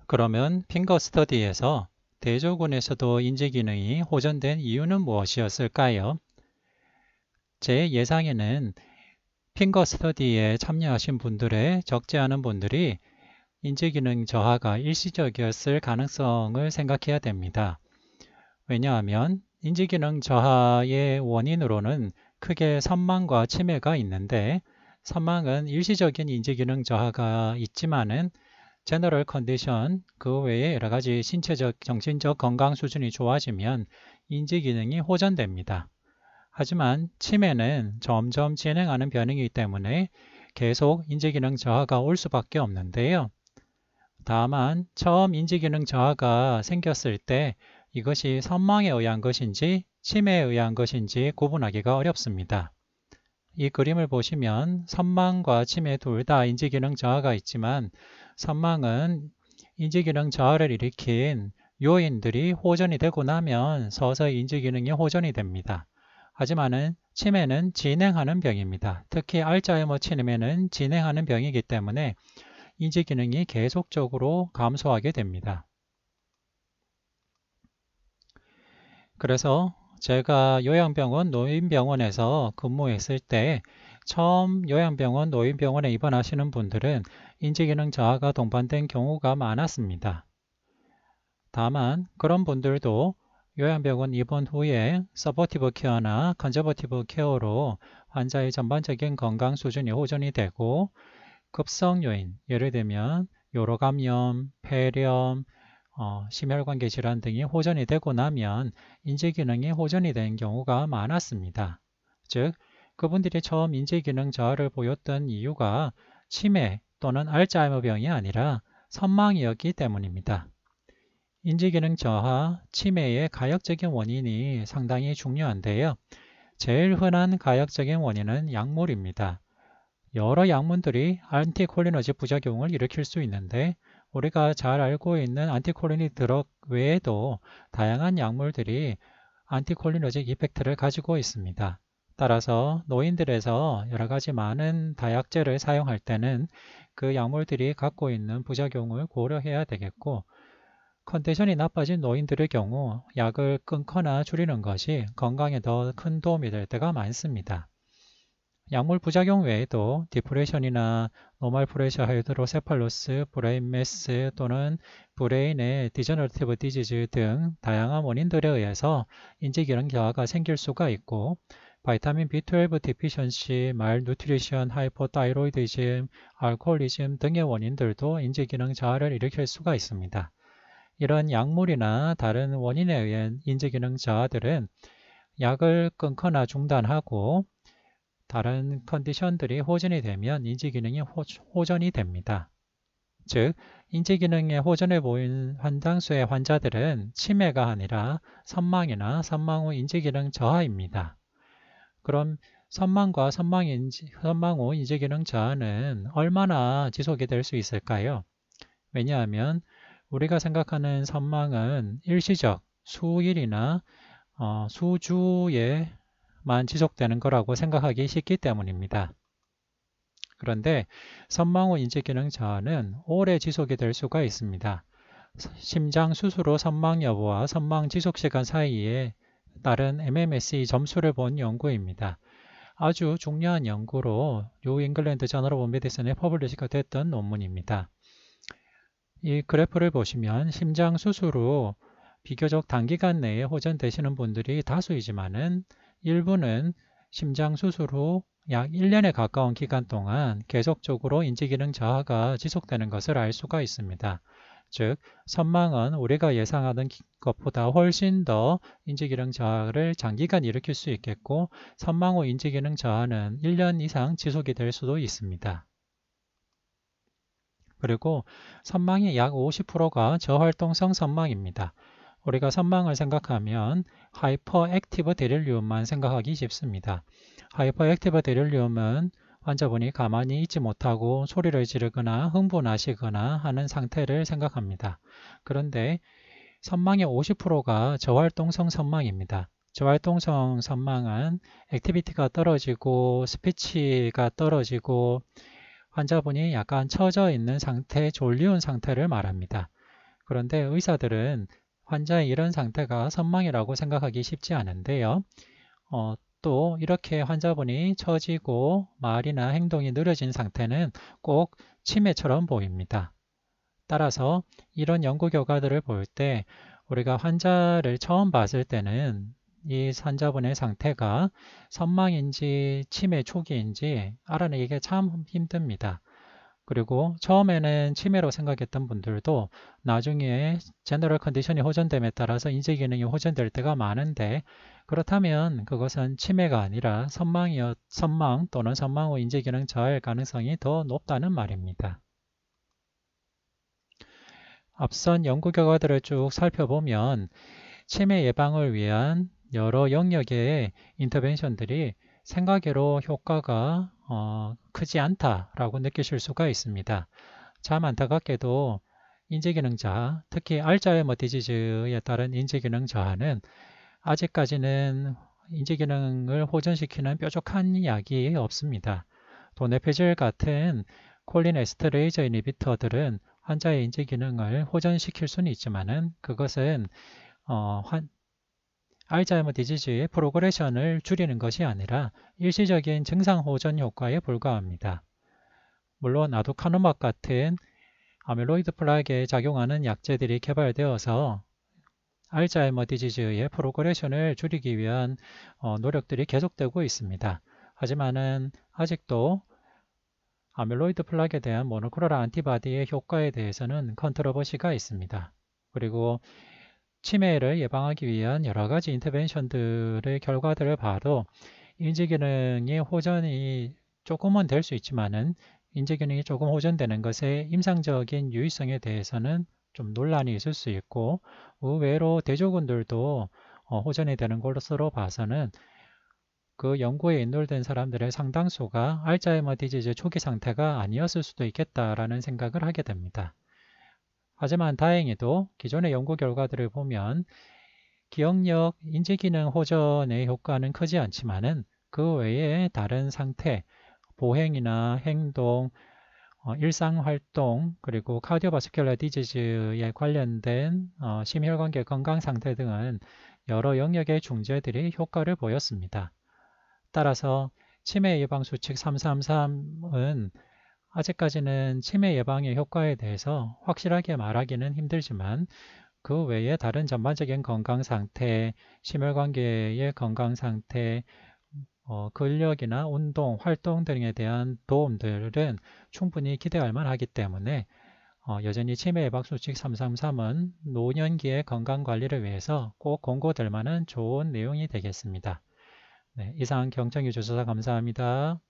그러면 핑거 스터디에서 대조군에서도 인지 기능이 호전된 이유는 무엇이었을까요? 제 예상에는 핑거 스터디에 참여하신 분들의 적지 않은 분들이 인지 기능 저하가 일시적이었을 가능성을 생각해야 됩니다. 왜냐하면 인지 기능 저하의 원인으로는 크게 선망과 치매가 있는데, 선망은 일시적인 인지 기능 저하가 있지만은 제너럴 컨디션, 그 외에 여러 가지 신체적, 정신적 건강 수준이 좋아지면 인지 기능이 호전됩니다. 하지만 치매는 점점 진행하는 병이기 때문에 계속 인지 기능 저하가 올 수밖에 없는데요. 다만 처음 인지 기능 저하가 생겼을 때 이것이 선망에 의한 것인지 치매에 의한 것인지 구분하기가 어렵습니다. 이 그림을 보시면 선망과 치매 둘 다 인지 기능 저하가 있지만, 선망은 인지 기능 저하를 일으킨 요인들이 호전이 되고 나면 서서히 인지 기능이 호전이 됩니다. 하지만은 치매는 진행하는 병입니다. 특히 알츠하이머 치매는 진행하는 병이기 때문에 인지 기능이 계속적으로 감소하게 됩니다. 그래서 제가 요양병원, 노인병원에서 근무했을 때 처음 요양병원, 노인병원에 입원하시는 분들은 인지기능 저하가 동반된 경우가 많았습니다. 다만 그런 분들도 요양병원 입원 후에 서포티브 케어나 컨저버티브 케어로 환자의 전반적인 건강 수준이 호전이 되고, 급성 요인, 예를 들면 요로감염, 폐렴, 심혈관계 질환 등이 호전이 되고 나면 인지기능이 호전이 된 경우가 많았습니다. 즉, 그분들이 처음 인지기능 저하를 보였던 이유가 치매 또는 알츠하이머 병이 아니라 선망이었기 때문입니다. 인지기능 저하, 치매의 가역적인 원인이 상당히 중요한데요. 제일 흔한 가역적인 원인은 약물입니다. 여러 약물들이 안티콜리너직 부작용을 일으킬 수 있는데, 우리가 잘 알고 있는 안티콜리니 드럭 외에도 다양한 약물들이 안티콜리너직 이펙트를 가지고 있습니다. 따라서 노인들에서 여러 가지 많은 다약제를 사용할 때는 그 약물들이 갖고 있는 부작용을 고려해야 되겠고, 컨디션이 나빠진 노인들의 경우 약을 끊거나 줄이는 것이 건강에 더 큰 도움이 될 때가 많습니다. 약물 부작용 외에도 디프레션이나 노멀 프레셔 하이드로세팔루스, 브레인 메스 또는 브레인의 디저너티브 디지즈 등 다양한 원인들에 의해서 인지기능 저하가 생길 수가 있고, 바이타민 B12 디피션시, 말누트리션, 하이포타이로이디즘, 알코올리즘 등의 원인들도 인지기능 저하를 일으킬 수가 있습니다. 이런 약물이나 다른 원인에 의한 인지기능 저하들은 약을 끊거나 중단하고 다른 컨디션들이 호전이 되면 인지기능이 호전이 됩니다. 즉, 인지기능의 호전을 보인 환상수의 환자들은 치매가 아니라 선망이나 선망 후 인지기능 저하입니다. 그럼 선망과 선망 후 인지기능 저하는 얼마나 지속이 될 수 있을까요? 왜냐하면 우리가 생각하는 선망은 일시적, 수일이나 수주에만 지속되는 거라고 생각하기 쉽기 때문입니다. 그런데 선망 후 인지기능 저하는 오래 지속이 될 수가 있습니다. 심장 수술 후 선망 여부와 선망 지속 시간 사이에 따른 MMSE 점수를 본 연구입니다. 아주 중요한 연구로 뉴 잉글랜드 저널 오브 메디슨에 퍼블리시가 됐던 논문입니다. 이 그래프를 보시면 심장 수술 후 비교적 단기간 내에 호전되시는 분들이 다수이지만은 일부는 심장 수술 후 약 1년에 가까운 기간 동안 계속적으로 인지기능 저하가 지속되는 것을 알 수가 있습니다. 즉, 선망은 우리가 예상하던 것보다 훨씬 더 인지기능 저하를 장기간 일으킬 수 있겠고, 선망 후 인지기능 저하는 1년 이상 지속이 될 수도 있습니다. 그리고 선망의 약 50%가 저활동성 선망입니다. 우리가 선망을 생각하면 하이퍼액티브 데릴리움만 생각하기 쉽습니다. 하이퍼액티브 데릴리움은 환자분이 가만히 있지 못하고 소리를 지르거나 흥분하시거나 하는 상태를 생각합니다. 그런데 선망의 50%가 저활동성 선망입니다. 저활동성 선망은 액티비티가 떨어지고 스피치가 떨어지고 환자분이 약간 처져 있는 상태, 졸리운 상태를 말합니다. 그런데 의사들은 환자의 이런 상태가 선망이라고 생각하기 쉽지 않은데요. 또 이렇게 환자분이 처지고 말이나 행동이 느려진 상태는 꼭 치매처럼 보입니다. 따라서 이런 연구 결과들을 볼 때 우리가 환자를 처음 봤을 때는 이 환자분의 상태가 선망인지 치매 초기인지 알아내기가 참 힘듭니다. 그리고 처음에는 치매로 생각했던 분들도 나중에 제너럴 컨디션이 호전됨에 따라서 인지 기능이 호전될 때가 많은데, 그렇다면 그것은 치매가 아니라 선망 또는 선망 후 인지 기능 저하일 가능성이 더 높다는 말입니다. 앞선 연구 결과들을 쭉 살펴보면 치매 예방을 위한 여러 영역의 인터벤션들이 생각외로 효과가 크지 않다라고 느끼실 수가 있습니다. 참 안타깝게도 인지기능 저하, 특히 알츠하이머 디지즈에 따른 인지기능 저하는 아직까지는 인지기능을 호전시키는 뾰족한 약이 없습니다. 도네페질 같은 콜린 에스터레이저 이니비터들은 환자의 인지기능을 호전시킬 수는 있지만은 그것은 알츠하이머 디지즈의 프로그레션을 줄이는 것이 아니라 일시적인 증상 호전 효과에 불과합니다. 물론 아두카누막 같은 아밀로이드 플라그에 작용하는 약제들이 개발되어서 알츠하이머 디지즈의 프로그레션을 줄이기 위한 노력들이 계속되고 있습니다. 하지만은 아직도 아밀로이드 플라그에 대한 모노클로널 안티바디의 효과에 대해서는 컨트로버시가 있습니다. 그리고 치매를 예방하기 위한 여러 가지 인터벤션들의 결과들을 봐도 인지기능의 호전이 조금은 될 수 있지만은 인지기능이 조금 호전되는 것의 임상적인 유의성에 대해서는 좀 논란이 있을 수 있고, 의외로 대조군들도 호전이 되는 것으로 봐서는 그 연구에 인솔된 사람들의 상당수가 알츠하이머 디지즈 초기 상태가 아니었을 수도 있겠다라는 생각을 하게 됩니다. 하지만 다행히도 기존의 연구 결과들을 보면 기억력, 인지기능 호전의 효과는 크지 않지만은 그 외에 다른 상태, 보행이나 행동, 일상활동, 그리고 카디오바스큘러 디지즈에 관련된 심혈관계 건강 상태 등은 여러 영역의 중재들이 효과를 보였습니다. 따라서 치매 예방 수칙 333은 아직까지는 치매 예방의 효과에 대해서 확실하게 말하기는 힘들지만 그 외에 다른 전반적인 건강 상태, 심혈관계의 건강 상태, 근력이나 운동, 활동 등에 대한 도움들은 충분히 기대할 만하기 때문에 여전히 치매 예방 수칙 333은 노년기의 건강 관리를 위해서 꼭 권고될 만한 좋은 내용이 되겠습니다. 네, 이상 경청해 주셔서 감사합니다.